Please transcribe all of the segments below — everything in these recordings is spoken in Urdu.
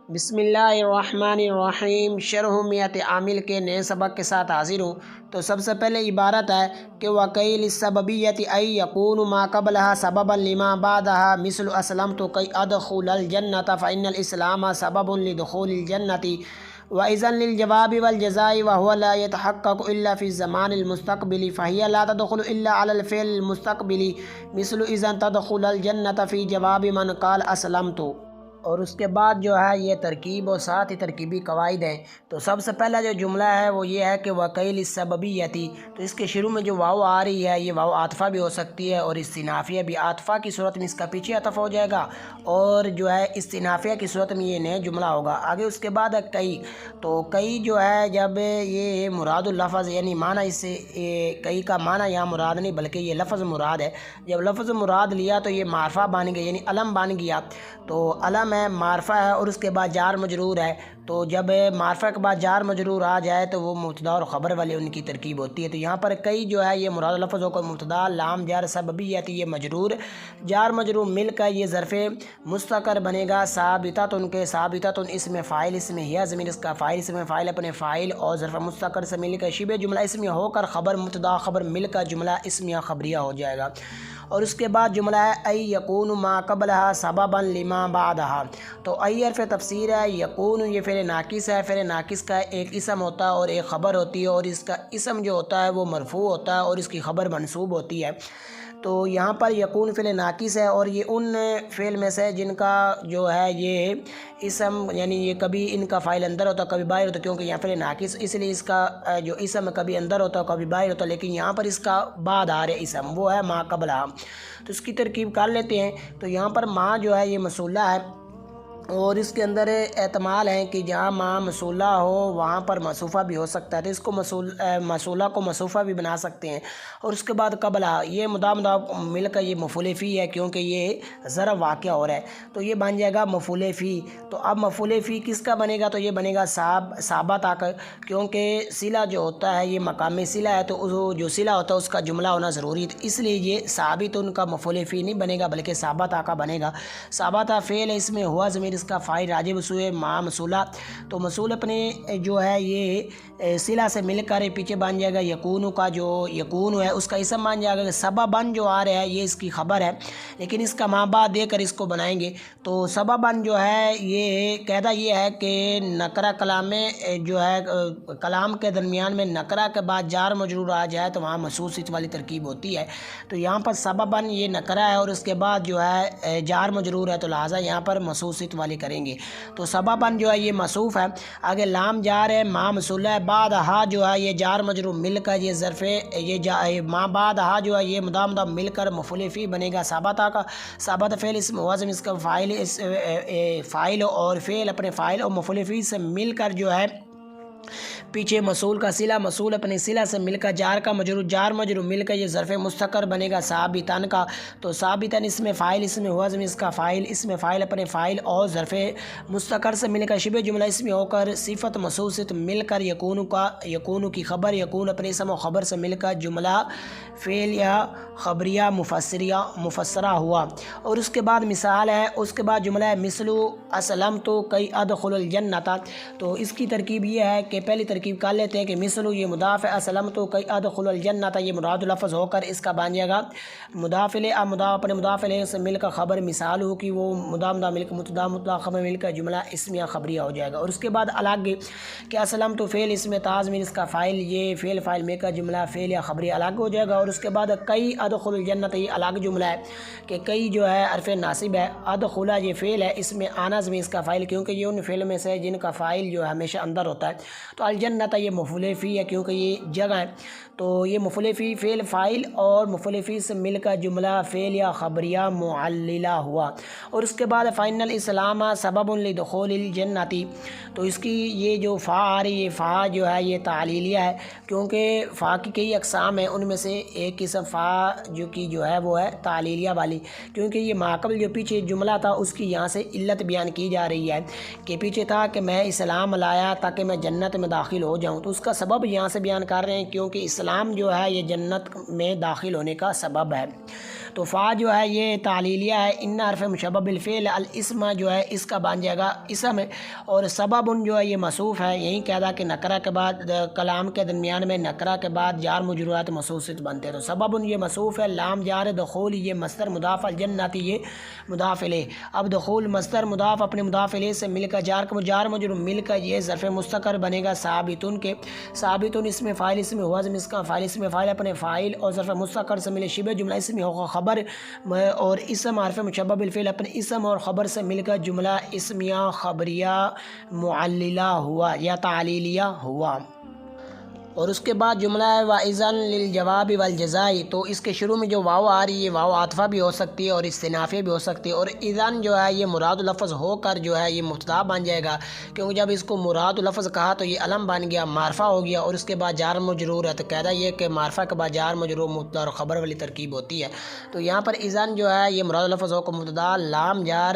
بسم اللہ الرحمن الرحیم۔ شرح میت عامل کے نئے سبق کے ساتھ حاضر ہوں۔ تو سب سے پہلے عبارت ہے کہ وَقِيلِ السَّبَبِيَّةِ أَن يَكُونُ مَا قَبْلَهَا سَبَبًا لِمَا بَعْدَهَا مِثْلُ أَسْلَمْتُ كَيْ أَدْخُلَ الْجَنَّةَ فَإِنَّ الْإِسْلَامَ سَبَبٌ لِدُخُولِ الْجَنَّةِ وَإِذًا لِلْجَوَابِ وَالْجَزَاءِ وَهُوَ لَا يَتَحَقَّقُ إِلَّا فِي الزَّمَانِ الْمُسْتَقْبِلِ فَهِيَ لَا تَدْخُلُ إِلَّا عَلَى الْفِعْلِ الْمُسْتَقْبِلِ مِثْلُ إِذًا تَدْخُلُ الْجَنَّةَ فِي جَوَابِ مَنْ قَالَ أَسْلَمْتُ۔ اور اس کے بعد جو ہے یہ ترکیب اور ساتھ ہی ترکیبی قواعد ہیں۔ تو سب سے پہلا جو جملہ ہے وہ یہ ہے کہ وَقِيلِ السَّبَبِيَّةِ، تو اس کے شروع میں جو واو آ رہی ہے یہ واو عاطفہ بھی ہو سکتی ہے اور استئنافیہ بھی۔ عاطفہ کی صورت میں اس کا پیچھے عطف ہو جائے گا اور جو ہے استئنافیہ کی صورت میں یہ نئے جملہ ہوگا۔ آگے اس کے بعد ہے کئی، تو کئی جو ہے جب یہ مراد اللفظ یعنی معنی، اس سے کئی کا معنی یہاں مراد نہیں بلکہ یہ لفظ مراد ہے۔ جب لفظ مراد لیا تو یہ معرفہ بن گیا یعنی علم بن گیا۔ تو علم ہے، معرفہ ہے اور اس کے بعد جار مجرور ہے۔ تو جب معرفہ کے بعد جار مجرور آ جائے تو وہ مبتدا اور خبر والے ان کی ترکیب ہوتی ہے۔ تو یہاں پر کئی جو ہے یہ مراد لفظ ہو کر مبتدا، لام جار سببیت یہ مجرور، جار مجرور مل کر یہ ظرف مستقر بنے گا۔ ثابتۃ کے ثابتۃ اسم فاعل، اسم ہی ضمیر اس کا فاعل، اسم فاعل اپنے فاعل اور ظرف مستقر سے مل کر شبہ جملہ اسمیہ ہو کر خبر مبتدا خبر مل کر جملہ اسمیہ خبریہ ہو جائے گا۔ اور اس کے بعد جملہ ہے ای یکون ما قبلہا سببا لما بعدہا۔ تو ای حرف تفسیر ہے، یکون یہ فعل ناقص ہے، فعل ناقص کا ایک اسم ہوتا ہے اور ایک خبر ہوتی ہے اور اس کا اسم جو ہوتا ہے وہ مرفوع ہوتا ہے اور اس کی خبر منصوب ہوتی ہے۔ تو یہاں پر یکون فعل ناقص ہے اور یہ ان فعل میں سے جن کا جو ہے یہ اسم یعنی یہ کبھی ان کا فاعل اندر ہوتا ہے کبھی باہر ہوتا ہے، کیونکہ یہاں فعل ناقص اس لیے اس کا جو اسم کبھی اندر ہوتا ہے کبھی باہر ہوتا ہے، لیکن یہاں پر اس کا بعد آ رہے اسم وہ ہے ما قبلہ۔ تو اس کی ترکیب کر لیتے ہیں۔ تو یہاں پر ما جو ہے یہ موصولہ ہے اور اس کے اندر احتمال ہے کہ جہاں ما موصولہ ہو وہاں پر موصوفہ بھی ہو سکتا ہے، تو اس کو موصولہ کو موصوفہ بھی بنا سکتے ہیں۔ اور اس کے بعد قبلہ یہ مضاف مل کر یہ مفعول فی ہے کیونکہ یہ ظرف واقع ہو رہا ہے، تو یہ بن جائے گا مفعول فی۔ تو اب مفعول فی کس کا بنے گا؟ تو یہ بنے گا ثابت آ کر، کیونکہ صلہ جو ہوتا ہے یہ مقام صلہ ہے تو جو صلہ ہوتا ہے اس کا جملہ ہونا ضروری ہے، اس لیے یہ ثابت ان کا مفعول فی نہیں بنے گا بلکہ ثابت آ کا بنے گا۔ ثابت فعل ہے، اس میں ہوا ضمیر اس کا فاعل راجع سوئے ما موصولہ، تو موصول اپنے جو ہے یہ صلہ سے مل کر پیچھے بن جائے گا یکون کا، جو یکون ہے اس کا اسم بن جائے گا۔ سبباً جو آ رہا ہے یہ اس کی خبر ہے لیکن اس کا ما بعد دے کر اس کو بنائیں گے۔ تو سبباً جو ہے یہ قاعدہ یہ ہے کہ نکرہ کلام میں جو ہے کلام کے درمیان میں نکرہ کے بعد جار مجرور آ جائے تو وہاں مخصوص والی ترکیب ہوتی ہے۔ تو یہاں پر سبباً یہ نکرہ ہے اور اس کے بعد جو ہے جار مجرور ہے تو لہٰذا یہاں پر مخصوص والی کریں گے۔ تو سبباً جو ہے یہ موصوف ہے، آگے لام جار ہے، ما موصول ہے، بعد ہا جو ہے یہ جار مجرور مل کر یہ ظرف یہ ما بعد ہا جو ہے یہ مضاف مل کر مفعول فی بنے گا ثابت کا۔ ثابت فعل اسم وزن اس کا فاعل اور فعل اپنے فاعل اور مفعول فی سے مل کر جو ہے پیچھے موصول کا صلہ، موصول اپنے صلہ سے مل کر جار کا مجرور، جار مجرور مل کر یہ ظرف مستقر بنے گا ثابتاً کا۔ تو ثابتاً اس میں فاعل، اس میں ہوا ضمیر اس کا فاعل، اس میں فاعل اپنے فاعل اور ظرف مستقر سے مل کر شبہ جملہ اس میں ہو کر صفت موصوف مل کر یکون کا، یکون کی خبر، یکون اپنے اسم و خبر سے مل کر جملہ فعل یا خبریہ مفسرہ ہوا۔ اور اس کے بعد مثال ہے، اس کے بعد جملہ ہے مثلو اسلمت کئی ادخل الجنۃ۔ تو اس کی ترکیب یہ ہے کہ پہلی ترکیب کر لیتے ہیں کہ مثلو یہ مضاف ہے، اسلمت کئی ادخل الجنۃ یہ مراد لفظ ہو کر اس کا بن جائے گا مضاف الیہ، اب مضاف اپنے مضاف الیہ سے مل کر خبر مثال ہو کہ وہ مضاف مل کر مبتدا خبر مل کر جملہ اسمیہ خبریہ ہو جائے گا۔ اور اس کے بعد الگ کہ اسلمت فعل اسم تعظیم اس کا فاعل، یہ فعل فاعل مل کر جملہ فعل یا خبریہ الگ ہو جائے گا۔ اور اس کے بعد کئی ادخل الجنۃ یہ الگ جملہ ہے کہ کئی جو ہے حرف ناصب ہے، ادخلا یہ فعل ہے، اس میں آنا ضمیر اس کا فاعل کیونکہ یہ ان فعل میں سے جن کا فاعل جو ہے ہمیشہ اندر ہوتا ہے۔ تو الجنۃ یہ مفعول فی ہے کیونکہ یہ جگہ ہے، تو یہ مفعول فی فعل فاعل اور مفعول فی سے مل کر جملہ فعل یا خبریہ معللہ ہوا۔ اور اس کے بعد فإن الإسلام سبب لدخول الجنۃ، تو اس کی یہ جو فا آ رہی ہے فا جو ہے یہ تعلیلیہ ہے کیونکہ فا کی کئی اقسام ہیں، ان میں سے ایک قسم فا جو ہے وہ ہے تعلیلیہ والی، کیونکہ یہ ماقبل جو پیچھے جملہ تھا اس کی یہاں سے علت بیان کی جا رہی ہے کہ پیچھے تھا کہ میں اسلام لایا تاکہ میں جنت میں داخل ہو جاؤں، تو اس کا سبب یہاں سے بیان کر رہے ہیں کیونکہ اسلام جو ہے یہ جنت میں داخل ہونے کا سبب ہے۔ تو فا جو ہے یہ تعلیلیہ ہے، ان حرف مشبہ بالفعل، الاسم جو ہے اس کا بن جائے گا اسم ہے، اور سبب جو ہے یہ موصوف ہے، یہی کہہ کہ نکرہ کے بعد کلام کے درمیان میں نکرہ کے بعد جار مجرورات موصوف سے بنتے ہیں، تو سبب یہ موصوف ہے، لام جار، دخول یہ مصدر مضاف، الجنتی یہ مضاف الیہ۔ اب دخول مصدر مضاف اپنے مضاف الیہ سے مل کر جار مجرور مل کر یہ ظرف مستقر بنے گا ثابتن کے، ثابتن اسم فاعل، اسم ہوا اس کا فاعل، اسم فاعل اپنے فاعل اور ظرف مستقر سے ملے شبہ جملہ اسم ہوگا خبر، اور اسم حرف مشبہ بالفعل اپنے اسم اور خبر سے مل کر جملہ اسمیہ خبریہ معللہ ہوا یا تعلیلیہ ہوا۔ اور اس کے بعد جملہ ہے وَإِذًا لِلْجَوَابِ وَالْجَزَاءِ، تو اس کے شروع میں جو واو آ رہی ہے واو عاطفہ بھی ہو سکتی ہے اور استنافیہ بھی ہو سکتی ہے، اور اذن جو ہے یہ مراد لفظ ہو کر جو ہے یہ مبتدا بن جائے گا، کیونکہ جب اس کو مراد لفظ کہا تو یہ علم بن گیا، معرفہ ہو گیا، اور اس کے بعد جار مجرور ہے، تو قاعدہ یہ کہ معرفہ کے بعد جار مجرور مبتدا اور خبر والی ترکیب ہوتی ہے۔ تو یہاں پر اذن جو ہے یہ مراد لفظ ہو کو مبتدا، لام جار،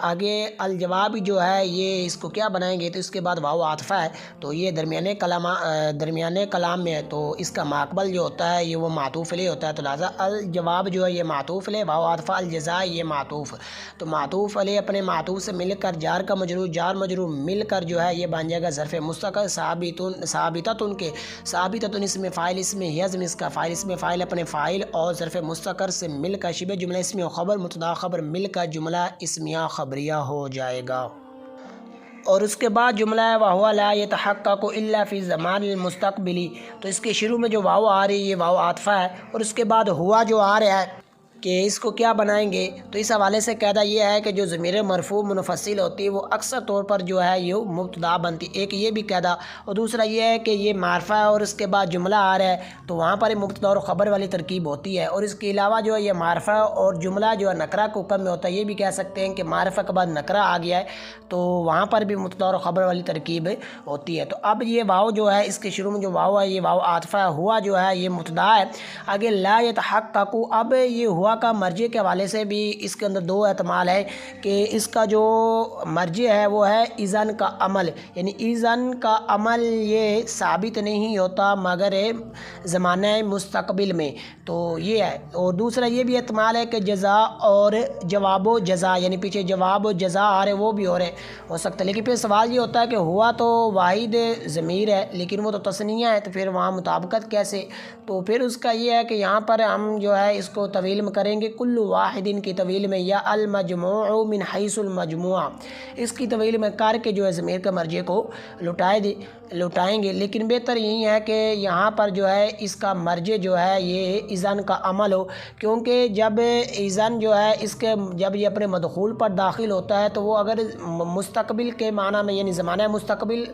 آگے الجواب جو ہے یہ اس کو کیا بنائیں گے، تو اس کے بعد واو عاطفہ ہے، تو یہ درمیانے کلام میں ہے، تو اس کا ماقبل جو ہوتا ہے یہ وہ معطوف علیہ ہوتا ہے، تو لہٰذا الجواب جو ہے یہ معطوف علیہ، واو عاطفہ، الجزاء یہ معطوف، تو معطوف علیہ اپنے معطوف سے مل کر جار مجرور مل کر جو ہے یہ بن جائے گا ظرف مستقر ثابتۃ کے، ثابتۃ اسم فاعل، اسم یزم اس کا فاعل، اسم فاعل اپنے فاعل اور ظرف مستقر سے مل کر شبہ جملہ اسمی و خبر مبتدا خبر مل کر جملہ اسمیہ خبریہ ہو جائے گا۔ اور اس کے بعد جملہ ہے وَهُوَ لَا يَتَحَقَّقُ إِلَّا فِي الزَّمَانِ الْمُسْتَقْبِلِ، تو اس کے شروع میں جو واو آ رہی ہے یہ واو عاطفہ ہے، اور اس کے بعد ہوا جو آ رہا ہے کہ اس کو کیا بنائیں گے، تو اس حوالے سے قاعدہ یہ ہے کہ جو ضمیر مرفوع منفصل ہوتی ہے وہ اکثر طور پر جو ہے یہ مبتدا بنتی، ایک یہ بھی قاعدہ، اور دوسرا یہ ہے کہ یہ معرفہ ہے اور اس کے بعد جملہ آ رہا ہے تو وہاں پر مبتدا اور خبر والی ترکیب ہوتی ہے، اور اس کے علاوہ جو ہے یہ معرفہ اور جملہ جو ہے نکرہ کو کم میں ہوتا ہے، یہ بھی کہہ سکتے ہیں کہ معرفہ کے بعد نکرہ آ گیا ہے تو وہاں پر بھی مبتدا اور خبر والی ترکیب ہوتی ہے۔ تو اب یہ واو جو ہے اس کے شروع میں جو واو ہے یہ واو عاطفہ ہے، ہوا جو ہے یہ مبتدا ہے، آگے لا یتحقق، اب یہ ہوا کا مرجع کے حوالے سے بھی اس کے اندر دو احتمال ہے کہ اس کا جو مرجع ہے وہ ہے اذن کا عمل، یعنی اذن کا عمل یہ ثابت نہیں ہوتا مگر زمانہ مستقبل میں، تو یہ ہے، اور دوسرا یہ بھی احتمال ہے کہ جزا اور جواب و جزا، یعنی پیچھے جواب و جزا آ رہے وہ بھی ہو سکتا ہے، لیکن پھر سوال یہ ہوتا ہے کہ ہوا تو واحد ضمیر ہے لیکن وہ تو تثنیہ ہے، تو پھر وہاں مطابقت کیسے، تو پھر اس کا یہ ہے کہ یہاں پر ہم جو ہے اس کو طویل میں کریں گے، کل واحد کی طویل میں، یا المجموع من حیث المجموعہ، اس کی طویل میں کر کے جو ہے ضمیر کے مرجع کو لٹائیں گے، لیکن بہتر یہی ہے کہ یہاں پر جو ہے اس کا مرجع جو ہے یہ اذن کا عمل ہو، کیونکہ جب اذن جو ہے اس کے جب یہ اپنے مدخول پر داخل ہوتا ہے تو وہ اگر مستقبل کے معنی میں یعنی زمانہ مستقبل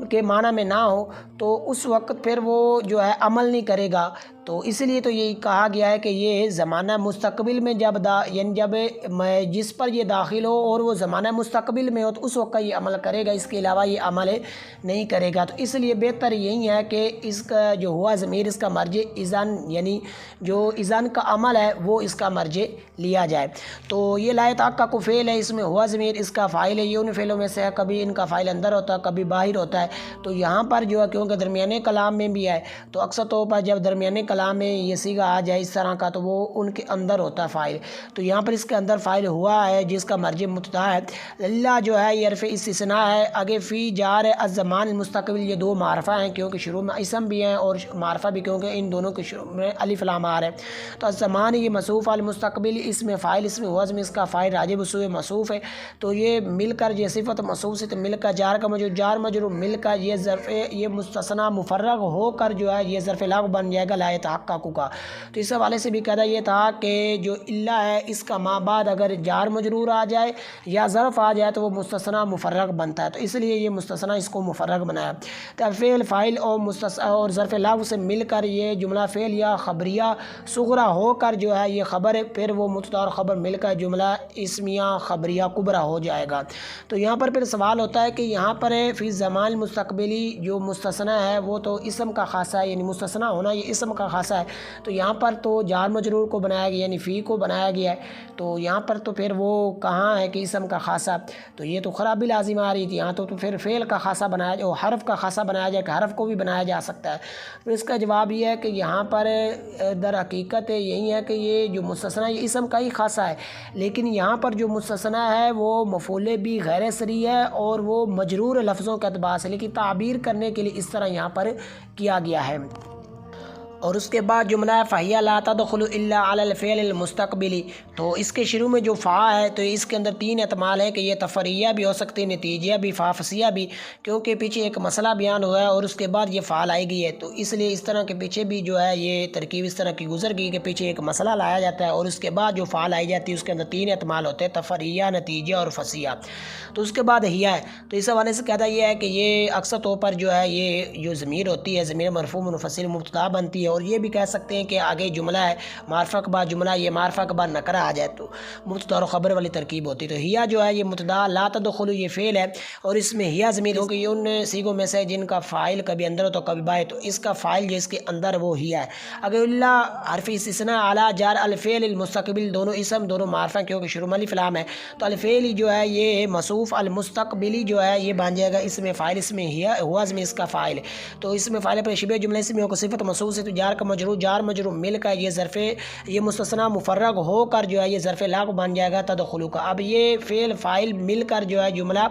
کے معنی میں نہ ہو تو اس وقت پھر وہ جو ہے عمل نہیں کرے گا، تو اس لیے تو یہ کہا گیا ہے کہ یہ زمانہ مستقبل میں یعنی جب جس پر یہ داخل ہو اور وہ زمانہ مستقبل میں ہو تو اس وقت یہ عمل کرے گا، اس کے علاوہ یہ عمل نہیں کرے گا، تو اس لیے بہتر یہی ہے کہ اس کا جو ہوا ضمیر اس کا مرجع اذن، یعنی جو اذن کا عمل ہے وہ اس کا مرجع لیا جائے۔ تو یہ لا یتحقق فعل ہے، اس میں ہوا ضمیر اس کا فاعل ہے، یہ ان فعلوں میں سے ہے، کبھی ان کا فاعل اندر ہوتا ہے کبھی باہر ہوتا ہے، تو یہاں پر جو ہے کیونکہ درمیانے کلام میں بھی ہے تو اکثر طور پر جب درمیانے کلام میں یہ صیغہ آ جائے اس طرح کا تو وہ ان کے اندر ہوتا ہے فاعل، تو یہاں پر اس کے اندر فاعل ہوا ہے جس کا مرجع مبتدا ہے، اللہ جو ہے یہ حرف استثناء ہے، آگے فی جار الزمان المستقبل، یہ دو معرفہ ہیں کیونکہ شروع میں اسم بھی ہیں اور معرفہ بھی کیونکہ ان دونوں کے شروع میں الف لام آ رہا ہے، تو الزمان یہ موصوف المستقبل، اس میں فاعل، اس میں وزن اس کا فاعل راجع بسوء موصوف ہے، تو یہ مل کر یہ صفت موصوف سے مل کر جار مجرور مل کر یہ ظرف یہ مستثنی مفرغ ہو کر جو ہے یہ ظرف لغو بن جائے گا لا یتحقق کا، تو اس حوالے سے بھی قاعدہ یہ تھا کہ جو اللہ ہے اس کا ما بعد اگر جار مجرور آ جائے یا ظرف آ جائے تو وہ مستثنی مفرغ بنتا ہے، تو اس لیے یہ مستثنی اس کو مفرغ بنایا، تو فعل فاعل اور ظرف لغو سے مل کر یہ جملہ فعل یا خبریہ صغرا ہو کر جو ہے یہ خبر پھر وہ مبتدا اور خبر مل کر جملہ اسمیہ خبریہ کبریٰ ہو جائے گا۔ تو یہاں پر پھر سوال ہوتا ہے کہ یہاں پر فی زمان مستقبلی جو مستثنی ہے وہ تو اسم کا خاصہ ہے، یعنی مستثنی ہونا یہ اسم کا خاصہ ہے، تو یہاں پر تو جار مجرور کو بنایا گیا یعنی فی کو بنایا گیا ہے، تو یہاں پر تو پھر وہ کہاں ہے کہ اسم کا خاصہ، تو یہ تو خرابی لازم آ رہی تھی، یہاں تو پھر فعل کا خاصہ بنایا جائے، حرف کا خاصہ بنایا جائے کہ حرف کو بھی بنایا جا سکتا ہے۔ تو اس کا جواب یہ ہے کہ یہاں پر در حقیقت یہی ہے کہ یہ جو مستثنیٰ یہ اسم کا ہی خاصہ ہے، لیکن یہاں پر جو مستثنیٰ ہے وہ مفعول بھی غیر صریح ہے اور وہ مجرور لفظوں کے اعتبار سے، لیکن تعبیر کرنے کے لیے اس طرح یہاں پر کیا گیا ہے۔ اور اس کے بعد جملہ ہے فَهِيَ لَا تَدْخُلُ إِلَّا عَلَى الْفِعْلِ الْمُسْتَقْبِلِ، تو اس کے شروع میں جو فا ہے تو اس کے اندر تین احتمال ہے کہ یہ تفریعیہ بھی ہو سکتی ہے، نتیجیہ بھی، فافسیہ بھی، کیونکہ پیچھے ایک مسئلہ بیان ہوا ہے اور اس کے بعد یہ فعل آئی گئی ہے، تو اس لیے اس طرح کے پیچھے بھی جو ہے یہ ترکیب اس طرح کی گزر گئی کہ پیچھے ایک مسئلہ لایا جاتا ہے اور اس کے بعد جو فعل آئی جاتی ہے اس کے اندر تین احتمال ہوتے ہیں، تفریعیہ، نتیجیہ اور فصیہ۔ تو اس کے بعد ہیا ہے، تو اس حوالے سے کہتا یہ ہے کہ یہ اکثر طور پر جو ہے یہ جو ضمیر ہوتی ہے، ضمیر مرفوع منفصل مبتدا بنتی ہے، اور یہ بھی کہہ سکتے ہیں کہ آگے جملہ ہے معرفہ کے بعد جملہ، یہ معرفہ کے بعد نکرہ آ جائے تو مبتدا اور خبر والی ترکیب ہوتی ہے۔ تو ہیا جو ہے یہ مبتدا، لا تدخلوا یہ فعل ہے اور اس میں ہیا ضمیر ہوگی، یہ ان صیغوں میں سے جن کا فاعل کبھی اندر ہو تو کبھی باہر، تو اس کا فاعل جو اس کے اندر وہ ہیا ہے۔ اگر اللہ حرف استثناء اعلی جار الفعل المستقبل، دونوں اسم دونوں معرفہ کیونکہ شروع میں الف لام ہے، تو الفعل جو ہے یہ موصوف، المستقبلی جو ہے یہ بن جائے گا اس میں فاعل، اس میں ہیا ہوا ضمیر اس کا فاعل ہے، تو اس میں فاعل پر شبہ جملہ اس میں ہو کو صفت موصوف سے، تو جار کا مجرور، جار مجرور مل کر یہ ظرف، یہ مستثنیٰ مفرغ ہو کر جو ہے یہ ظرف لا کو بن جائے گا تدخلوا کا۔ اب یہ فعل فاعل مل کر جو ہے جملہ،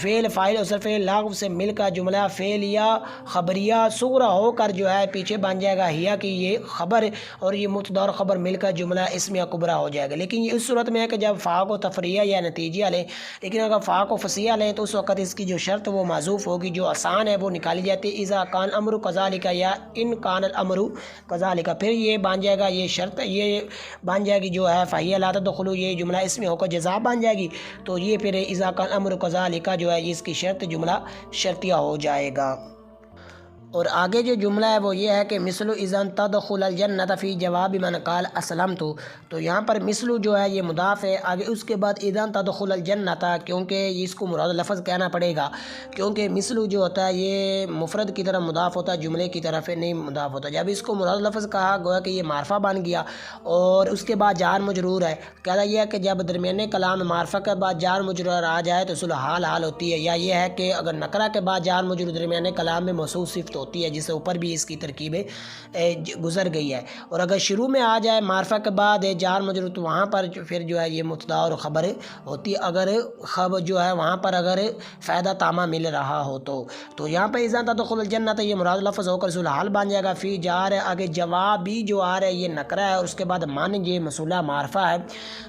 فعل فاعل اور ظرف لا سے مل کر جملہ فعلیہ خبریہ صغریٰ ہو کر جو ہے پیچھے بن جائے گا ہیا کی یہ خبر، اور یہ مبتدا اور خبر مل کر جملہ اسمیہ کبریٰ ہو جائے گا۔ لیکن یہ اس صورت میں ہے کہ جب فا کو تفریعہ یا نتیجہ لیں، لیکن اگر فا کو فصیح لیں تو اس وقت اس کی جو شرط وہ معذوف ہوگی، جو آسان ہے وہ نکالی جاتی ہے، اذا کان الامر کذالک یا ان کان الامر کذالک، پھر یہ بن جائے گا یہ شرط، یہ بن جائے گی جو ہے فَهِيَ لَا تَدْخُلُوا، یہ جملہ اس میں ہو کر جزا بن جائے گی، تو یہ پھر اذا کان الامر کذالک جو ہے اس کی شرط جملہ شرطیہ ہو جائے گا۔ اور آگے جو جملہ ہے وہ یہ ہے کہ مثل اذن تدخل الجنت فی جواب من قال اسلمت، تو یہاں پر مثل جو ہے یہ مضاف ہے، آگے اس کے بعد اذن تدخل الجنت، کیونکہ اس کو مراد لفظ کہنا پڑے گا، کیونکہ مثل جو ہوتا ہے یہ مفرد کی طرف مضاف ہوتا ہے، جملے کی طرف نہیں مضاف ہوتا۔ جب اس کو مراد لفظ کہا گویا کہ یہ معرفہ بن گیا، اور اس کے بعد جار مجرور ہے، کہتا یہ ہے کہ جب درمیانے کلام میں معرفہ کے بعد جار مجرور آ جائے تو صلح حال ہوتی ہے، یا یہ ہے کہ اگر نکرہ کے بعد جار مجرور درمیانے کلام میں موصوف صفت ہوتی ہے، جس سے اوپر بھی اس کی ترکیبیں گزر گئی ہے، اور اگر شروع میں آ جائے معرفہ کے بعد جار مجرور تو وہاں پر پھر جو ہے یہ مبتدا اور خبر ہوتی ہے، اگر خبر جو ہے وہاں پر اگر فائدہ تامہ مل رہا ہو تو یہاں پہ اذا تدخل الجنت یہ مراد لفظ ہو کر ذو الحال بن جائے گا، فی جار ہے، آگے جواب بھی جو آ رہا ہے یہ نکرہ ہے، اور اس کے بعد مان یہ موصولہ معرفہ ہے،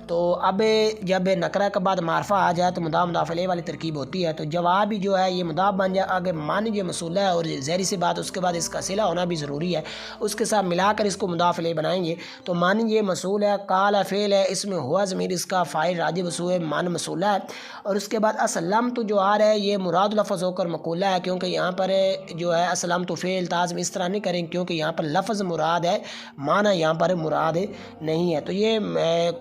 تو اب جب نکرہ کے بعد معرفہ آ جائے تو مضاف مضاف الیہ والی ترکیب ہوتی ہے، تو جواب بھی جو ہے یہ مضاف بن جائے، آگے مان یہ موصولہ ہے، اور ظاہری سی بات اس کے بعد اس کا صلہ ہونا بھی ضروری ہے، اس کے ساتھ ملا کر اس کو مضاف الیہ بنائیں گے، تو مان یہ موصول ہے، قال فعل ہے، اس میں ہوا ضمیر اس کا فاعل راجع وصول ہے، مان موصولہ ہے، اور اس کے بعد اسلمت جو آ رہا ہے یہ مراد لفظ ہو کر مقولہ ہے، کیونکہ یہاں پر جو ہے اسلمت فعل تازم اس طرح نہیں کریں کیونکہ یہاں پر لفظ مراد ہے، معنی یہاں پر مراد نہیں ہے، تو یہ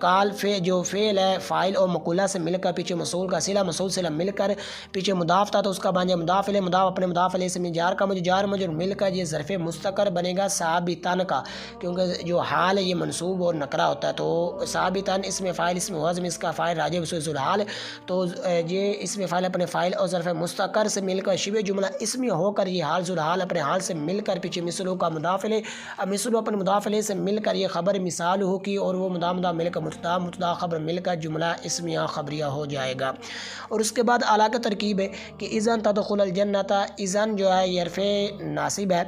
قال جو فعل ہے فاعل اور مقولہ سے مل کر پیچھے موصول کا صلہ، موصول صلہ مل کر پیچھے مضاف تھا تو اس کا بن جائے مضاف الیہ، مضاف اپنے مضاف الیہ سے جار کا جار مجرور مل کر یہ ظرف مستقر بنے گا ثابتن کا، کیونکہ جو حال ہے یہ منصوب اور نکرہ ہوتا ہے، تو ثابتن اس میں فاعل، اس میں وزن اس کا فاعل راجع وصول ذو الحال، تو یہ اس میں فاعل اپنے فاعل اور ظرف مستقر سے مل کر شبہ جملہ اسمی ہو کر یہ حال ذو الحال اپنے حال سے مل کر پیچھے مثلو کا مضاف الیہ، اب مثلو اپنے مضاف الیہ سے مل کر یہ خبر مثال ہو کی، اور وہ مضاف مل کر مبتدا مبتدا خبر مل کر جملہ اسمیہ خبریہ ہو جائے گا۔ اور اس کے بعد اعلیٰ کی ترکیب ہے کہ اذن تدخل الجنت، اذن جو ہے یہ حرف ناصب ہے،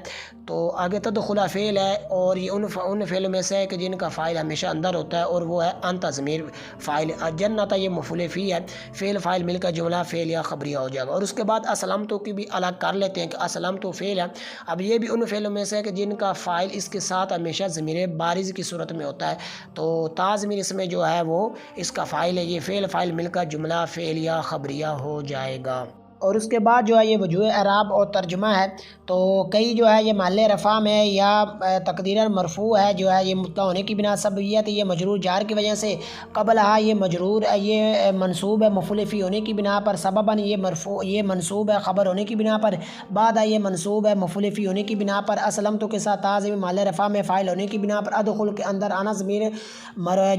تو آگے تدخل فعل ہے، اور یہ ان فعل میں سے ہے کہ جن کا فاعل ہمیشہ اندر ہوتا ہے، اور وہ ہے انت ضمیر فاعل، جنت یہ مفعول فی ہے، فعل فاعل مل کر جملہ فعلیہ خبریہ ہو جائے گا۔ اور اس کے بعد اسلمتو کی بھی الگ کر لیتے ہیں کہ اسلمتو فعل ہے، اب یہ بھی ان فعلوں میں سے ہے کہ جن کا فاعل اس کے ساتھ ہمیشہ ضمیر بارز کی صورت میں ہوتا ہے، تو تا ضمیر اس میں جو ہے وہ اس کا فاعل ہے، یہ فعل فاعل مل کر جملہ فعلیہ خبریہ ہو جائے گا۔ اور اس کے بعد جو ہے یہ وجوہ اعراب اور ترجمہ ہے، تو کئی جو ہے یہ محل رفع میں یا تقدیراً مرفوع ہے، جو ہے یہ مبتدا ہونے کی بنا سببیت یہ مجرور جار کی وجہ سے، قبلہا یہ مجرور یہ منصوب ہے مفعول فی ہونے کی بنا پر، سبباً یہ مرفوع یہ منصوب ہے خبر ہونے کی بنا پر، بعد یہ منصوب ہے مفعول فی ہونے کی بنا پر، اسلمت کے ساتھ تازم محل رفع میں فاعل ہونے کی بنا پر، ادخل کے اندر آنا ضمیر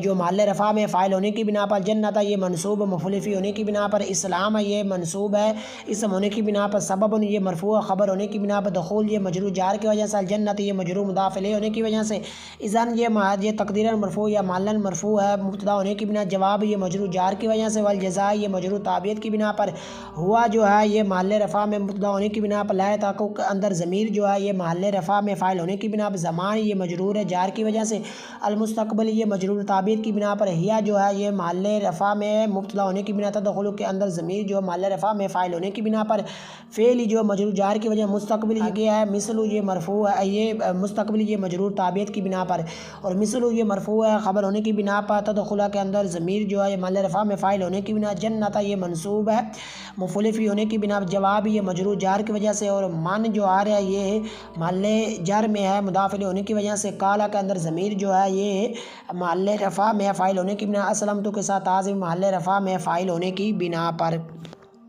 جو محل رفع میں فاعل ہونے کی بنا پر، جنت یہ منصوب مفعول فی ہونے کی بنا پر، اسلام یہ منصوب ہے اسم ہونے کی بنا پر، سبب یہ مرفوع خبر ہونے کی بنا پر، دخول یہ مجرور جار کی وجہ سے، الجنت یہ مجرور مضاف الیہ ہونے کی وجہ سے، اذن یہ تقدیراً مرفوع یا معلن مرفوع ہے مبتدا ہونے کی بنا، جواب یہ مجرور جار کی وجہ سے، والجزاء یہ مجرور تابعیت کی بنا پر، ہوا جو ہے یہ محل رفع میں مبتدا ہونے کی بنا پر، لا تحقق کے اندر ضمیر جو ہے یہ محل رفع میں فاعل ہونے کی بنا پر، زمان یہ مجرور ہے جار کی وجہ سے، المستقبل یہ مجرور تابعیت کی بنا پر، ہیا جو ہے یہ محل رفع میں مبتدا ہونے کی بنا، تدخل کے اندر ضمیر جو محل رفع میں فاعل ہونے کی بنا پر، فعل جو مجرور جار کی وجہ مستقبل یہ ہے، مثل یہ مرفوع ہے یہ مستقبل یہ مجرور تابعیت کی بنا پر، اور مثل یہ مرفوع ہے خبر ہونے کی بنا پر، تدخل کے اندر ضمیر جو ہے یہ محل رفع میں فاعل ہونے کی بنا، جنت یہ منصوب ہے مفعول فی ہونے کی بنا پر، جواب یہ مجرور جار کی وجہ سے، اور من جو آ رہا ہے یہ محل جر میں ہے مضاف الیہ ہونے کی وجہ سے، کالا کے اندر ضمیر جو ہے یہ محل رفع میں فاعل ہونے کی بنا، اسلمت کے ساتھ عازم محل رفع میں فاعل ہونے کی بنا پر۔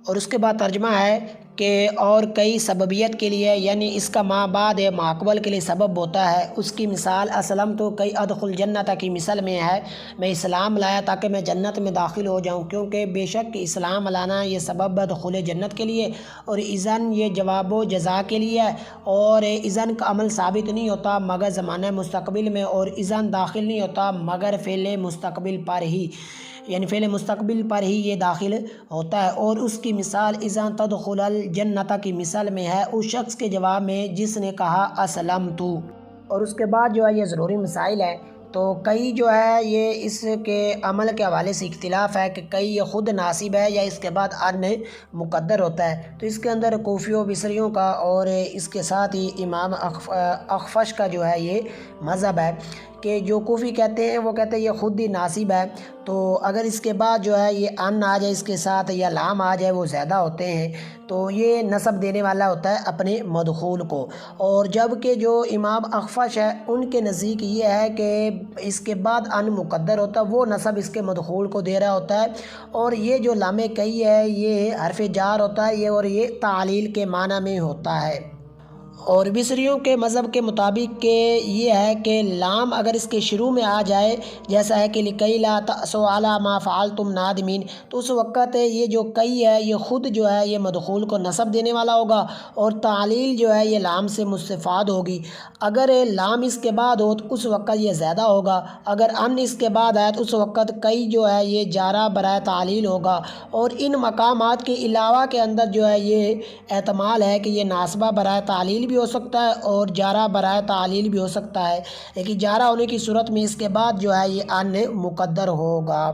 اور اس کے بعد ترجمہ ہے کہ اور کئی سببیت کے لیے، یعنی اس کا ما بعد ماقبل کے لیے سبب ہوتا ہے، اس کی مثال اسلم تو کئی ادخل جنت کی مثال میں ہے، میں اسلام لایا تاکہ میں جنت میں داخل ہو جاؤں، کیونکہ بے شک اسلام لانا یہ سبب ہے دخول جنت کے لیے، اور اذن یہ جواب و جزا کے لیے ہے، اور اذن کا عمل ثابت نہیں ہوتا مگر زمانہ مستقبل میں، اور اذن داخل نہیں ہوتا مگر فعل مستقبل پر ہی، یعنی فعل مستقبل پر ہی یہ داخل ہوتا ہے، اور اس کی مثال اذا تدخل الجنت کی مثال میں ہے اس شخص کے جواب میں جس نے کہا اسلمت۔ اور اس کے بعد جو ہے یہ ضروری مسائل ہے، تو کئی جو ہے یہ اس کے عمل کے حوالے سے اختلاف ہے کہ کئی یہ خود ناصب ہے یا اس کے بعد ان مقدر ہوتا ہے، تو اس کے اندر کوفیوں بصریوں کا اور اس کے ساتھ ہی امام اخفش کا جو ہے یہ مذہب ہے کہ جو کوفی کہتے ہیں وہ کہتے ہیں یہ خود ہی ناصب ہے، تو اگر اس کے بعد جو ہے یہ ان آ جائے اس کے ساتھ یا لام آ جائے وہ زیادہ ہوتے ہیں، تو یہ نصب دینے والا ہوتا ہے اپنے مدخول کو، اور جب کہ جو امام اخفش ہے ان کے نزدیک یہ ہے کہ اس کے بعد ان مقدر ہوتا ہے، وہ نصب اس کے مدخول کو دے رہا ہوتا ہے، اور یہ جو لام کئی ہے یہ حرف جار ہوتا ہے یہ، اور یہ تعلیل کے معنی میں ہوتا ہے۔ اور بصریوں کے مذہب کے مطابق کہ یہ ہے کہ لام اگر اس کے شروع میں آ جائے، جیسا ہے کہ لکئی لا تأسوا علی ما فعلتم نادمین، تو اس وقت یہ جو کئی ہے یہ خود جو ہے یہ مدخول کو نصب دینے والا ہوگا، اور تعلیل جو ہے یہ لام سے مستفاد ہوگی، اگر لام اس کے بعد ہو تو اس وقت یہ زیادہ ہوگا، اگر ان اس کے بعد آئے تو اس وقت کئی جو ہے یہ جارہ برائے تعلیل ہوگا، اور ان مقامات کے علاوہ کے اندر جو ہے یہ احتمال ہے کہ یہ ناصبہ برائے تعلیل بھی ہو سکتا ہے اور جارہ برائے تعلیل بھی ہو سکتا ہے، لیکن جارہ ہونے کی صورت میں اس کے بعد جو ہے یہ ان مقدر ہوگا۔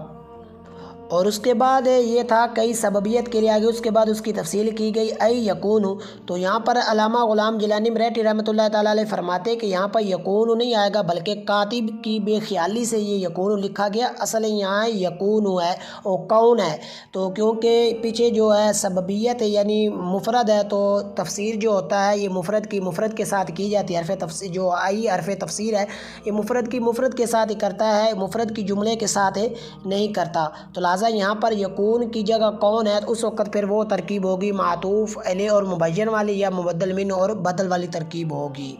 اور اس کے بعد یہ تھا کئی سببیت کے لیے، آگے اس کے بعد اس کی تفصیل کی گئی ای یکون، تو یہاں پر علامہ غلام جیلانی مریٹھی رحمۃ اللہ تعالیٰ علیہ فرماتے کہ یہاں پر یکون نہیں آئے گا بلکہ کاتب کی بے خیالی سے یہ یکون لکھا گیا، اصل یہاں یکون ہے اور کون ہے، تو کیونکہ پیچھے جو ہے سببیت ہے یعنی مفرد ہے، تو تفسیر جو ہوتا ہے یہ مفرد کی مفرد کے ساتھ کی جاتی ہے، حرف تفسیر جو آئی حرف تفسیر ہے یہ مفرد کی مفرد کے ساتھ ہی کرتا ہے، مفرد کی جملے کے ساتھ نہیں کرتا، تو لہٰذا یہاں پر یکون کی جگہ کون ہے تو اس وقت پھر وہ ترکیب ہوگی معطوف علیہ اور مبین والی، یا مبدل من اور بدل والی ترکیب ہوگی۔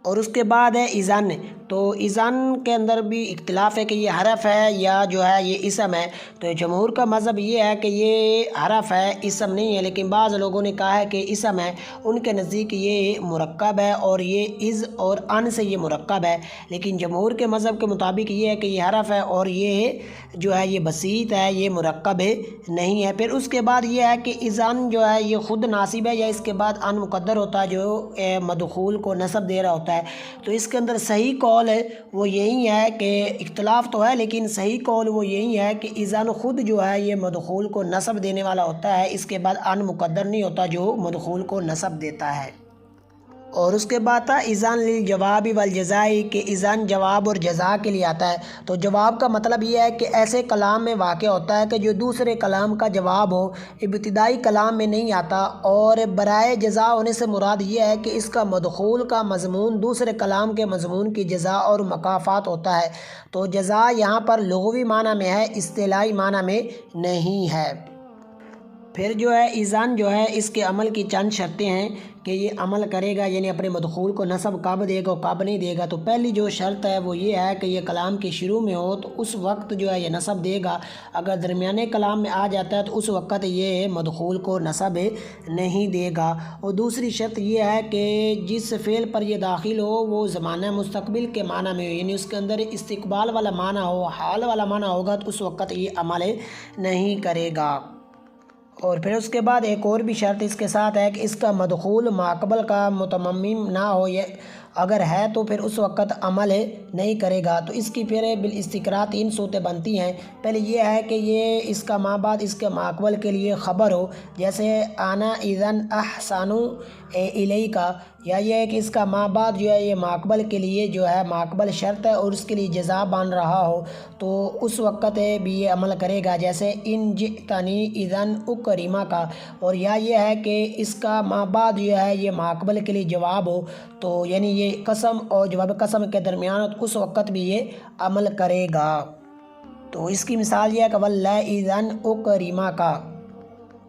اور اس کے بعد ہے اذن، تو اذن کے اندر بھی اختلاف ہے کہ یہ حرف ہے یا جو ہے یہ اسم ہے، تو جمہور کا مذہب یہ ہے کہ یہ حرف ہے اسم نہیں ہے، لیکن بعض لوگوں نے کہا ہے کہ اسم ہے، ان کے نزدیک یہ مرکب ہے اور یہ از اور ان سے یہ مرکب ہے، لیکن جمہور کے مذہب کے مطابق یہ ہے کہ یہ حرف ہے اور یہ جو ہے یہ بسیط ہے، یہ مرکب نہیں ہے۔ پھر اس کے بعد یہ ہے کہ اذن جو ہے یہ خود ناصب ہے یا اس کے بعد ان مقدر ہوتا ہے جو مدخول کو نصب دے رہا ہوتا ہے، تو اس کے اندر صحیح قول ہے وہ یہی ہے کہ اختلاف تو ہے لیکن صحیح قول وہ یہی ہے کہ اذن خود جو ہے یہ مدخول کو نصب دینے والا ہوتا ہے، اس کے بعد ان مقدر نہیں ہوتا جو مدخول کو نصب دیتا ہے۔ اور اس کے بعد تھا اذان للجواب والجزائی کہ اذان جواب اور جزا کے لیے آتا ہے۔ تو جواب کا مطلب یہ ہے کہ ایسے کلام میں واقع ہوتا ہے کہ جو دوسرے کلام کا جواب ہو، ابتدائی کلام میں نہیں آتا۔ اور برائے جزا ہونے سے مراد یہ ہے کہ اس کا مدخول کا مضمون دوسرے کلام کے مضمون کی جزا اور مکافات ہوتا ہے۔ تو جزا یہاں پر لغوی معنی میں ہے، اصطلاحی معنی میں نہیں ہے۔ پھر جو ہے اذان جو ہے اس کے عمل کی چند شرطیں ہیں کہ یہ عمل کرے گا، یعنی اپنے مدخول کو نصب کب دے گا اور کب نہیں دے گا۔ تو پہلی جو شرط ہے وہ یہ ہے کہ یہ کلام کے شروع میں ہو تو اس وقت جو ہے یہ نصب دے گا، اگر درمیانے کلام میں آ جاتا ہے تو اس وقت یہ مدخول کو نصب نہیں دے گا۔ اور دوسری شرط یہ ہے کہ جس فعل پر یہ داخل ہو وہ زمانہ مستقبل کے معنی میں ہو، یعنی اس کے اندر استقبال والا معنی ہو، حال والا معنی ہوگا تو اس وقت یہ عمل نہیں کرے گا۔ اور پھر اس کے بعد ایک اور بھی شرط اس کے ساتھ ہے کہ اس کا مدخول ماقبل کا متمم نہ ہو، یہ اگر ہے تو پھر اس وقت عمل نہیں کرے گا۔ تو اس کی پھر بالاستقراء 3 صورتیں بنتی ہیں۔ پہلے یہ ہے کہ یہ اس کا ما بعد اس کے ماقبل کے لیے خبر ہو، جیسے انا اذن احسن الیک، یا یہ ہے کہ اس کا ما بعد جو ہے یہ ماقبل کے لیے جو ہے ماقبل شرط ہے اور اس کے لیے جزا بن رہا ہو تو اس وقت بھی یہ عمل کرے گا، جیسے ان جئتنی اذن اکرمک۔ اور یا یہ ہے کہ اس کا ما بعد جو ہے یہ ماقبل کے لیے جواب ہو تو یعنی یہ قسم اور جواب قسم کے درمیان اس وقت بھی یہ عمل کرے گا۔ تو اس کی مثال یہ ہے کہ واللہ اذن اکرمک۔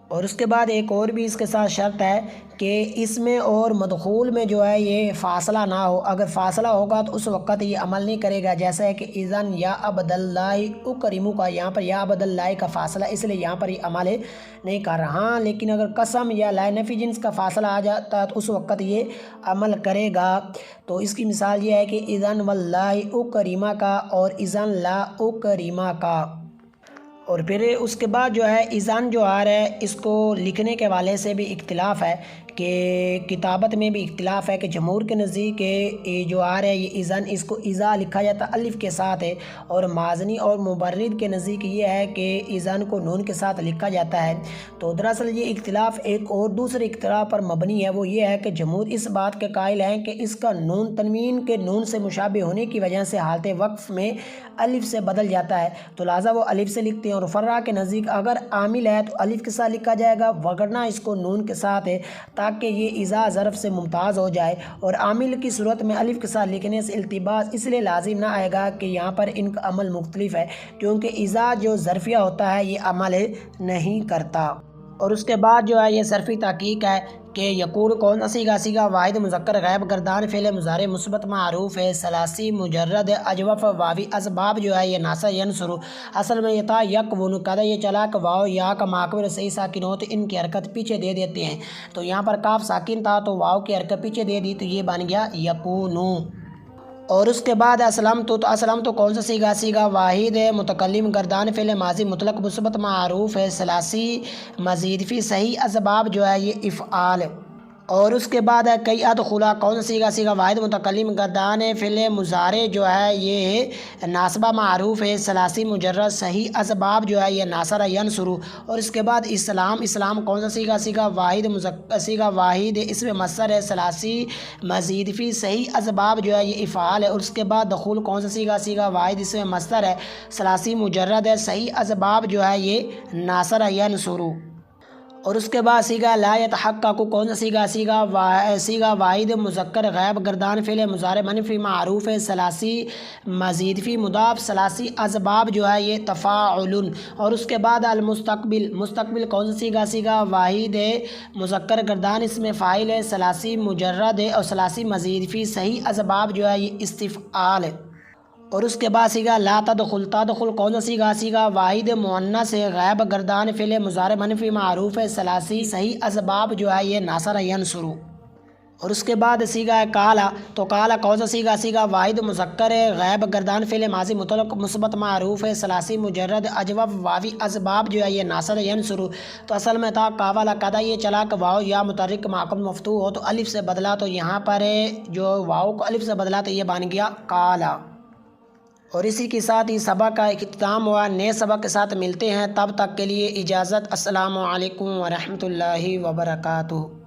اور اس کے بعد ایک اور بھی اس کے ساتھ شرط ہے کہ اس میں اور مدخول میں جو ہے یہ فاصلہ نہ ہو، اگر فاصلہ ہوگا تو اس وقت یہ عمل نہیں کرے گا، جیسا ہے کہ اذن یا عبداللہ اکرمک، یہاں پر یا عبداللہ کا فاصلہ اس لیے یہاں پر یہ عمل نہیں کر رہا۔ ہاں لیکن اگر قسم یا لا نفی جنس کا فاصلہ آ جاتا ہے تو اس وقت یہ عمل کرے گا۔ تو اس کی مثال یہ ہے کہ اذن واللہ اکرمک اور اذن لا اکرمک۔ اور پھر اس کے بعد جو ہے اذان جو آ رہا ہے اس کو لکھنے کے حوالے سے بھی اختلاف ہے کہ کتابت میں بھی اختلاف ہے کہ جمہور کے نزدیک جو آ رہا ہے یہ اذان اس کو اذا لکھا جاتا ہے الف کے ساتھ ہے، اور مازنی اور مبرد کے نزدیک یہ ہے کہ اذان کو نون کے ساتھ لکھا جاتا ہے۔ تو دراصل یہ اختلاف ایک اور دوسرے اختلاف پر مبنی ہے، وہ یہ ہے کہ جمہور اس بات کے قائل ہیں کہ اس کا نون تنوین کے نون سے مشابہ ہونے کی وجہ سے حالت وقف میں الف سے بدل جاتا ہے تو لہٰذا وہ الف سے لکھتے ہیں۔ اور فرع کے نزدیک اگر عامل ہے تو الف کے ساتھ لکھا جائے گا، وگرنہ اس کو نون کے ساتھ ہے تاکہ یہ اذا ظرف سے ممتاز ہو جائے، اور عامل کی صورت میں الف کے ساتھ لکھنے سے التباس اس لیے لازم نہ آئے گا کہ یہاں پر ان کا عمل مختلف ہے، کیونکہ اذا جو ظرفیہ ہوتا ہے یہ عمل نہیں کرتا۔ اور اس کے بعد جو ہے یہ صرفی تحقیق ہے کہ یقول کون سا صیغہ؟ صیغہ واحد مذکر غائب گردان فعل مضارع مثبت معروف ہے ثلاثی مجرد اجوف واوی اسباب جو ہے یہ ناصر ینصر، اصل میں یہ تھا یکون کدا یہ چلا کہ واو یا کا ماقبل صحیح ساکن ہو تو ان کی حرکت پیچھے دے دیتے ہیں، تو یہاں پر کاف ساکن تھا تو واو کی حرکت پیچھے دے دی تو یہ بن گیا یکونو۔ اور اس کے بعد اسلم تو اسلم تو کون سا صیغہ؟ صیغہ واحد ہے متکلم گردان فعل ماضی مطلق مثبت معروف ہے ثلاثی مزید فی صحیح اسباب جو ہے یہ افعال۔ اور اس کے بعد ہے کئی ادخلا کون سا صیغہ؟ صیغہ واحد متکلم گردان فعل مضارع جو ہے یہ ناصبہ معروف ہے ثلاثی مجرد صحیح اسباب جو ہے یہ ناصر ینصر۔ اور اس کے بعد اسلام، اسلام کون سا صیغہ؟ صیغہ واحد صیغہ واحد اس میں مصدر ہے ثلاثی مزید فی صحیح اسباب جو ہے یہ افعال ہے۔ اور اس کے بعد دخول کون سا صیغہ؟ صیغہ واحد اس میں مصدر ہے ثلاثی مجرد ہے صحیح اسباب جو ہے یہ ناصر ینصر۔ اور اس کے بعد صیغہ لا یتحقق کون سا صیغہ؟ صیغہ واحد مذکر غائب گردان فعل مضارع منفی معروف ہے ثلاثی مزید فی مضاف ثلاثی اسباب جو ہے یہ تفاعل۔ اور اس کے بعد المستقبل، مستقبل کون سا صیغہ؟ صیغہ واحد مذکر گردان اس میں فاعل ہے ثلاثی مجرد ہے اور ثلاثی مزید فی صحیح اسباب جو ہے یہ استفعال ہے۔ اور اس کے بعد صیغہ لا تدخل، تدخل کون سا صیغہ؟ صیغہ واحد مؤنث ہے غائب گردان فعل مضارع منفی معروف ہے ثلاثی صحیح اسباب جو ہے یہ ناصر ینصر۔ اور اس کے بعد صیغہ کالا، تو کالا کون سا صیغہ؟ صیغہ واحد مذکر ہے غائب گردان فعل ماضی مطلق مثبت معروف ہے ثلاثی مجرد اجوف واوی اسباب جو ہے یہ ناصر ینصر۔ تو اصل میں تھا قاولا کدا یہ چلا کہ واو یا متحرک معقب مفتوح ہو تو الف سے بدلا، تو یہاں پر جو واو کو الف سے بدلا تو یہ بن گیا کالا۔ اور اسی کے ساتھ ہی سبق کا اختتام ہوا، نئے سبق کے ساتھ ملتے ہیں، تب تک کے لیے اجازت، السلام علیکم ورحمۃ اللہ وبرکاتہ۔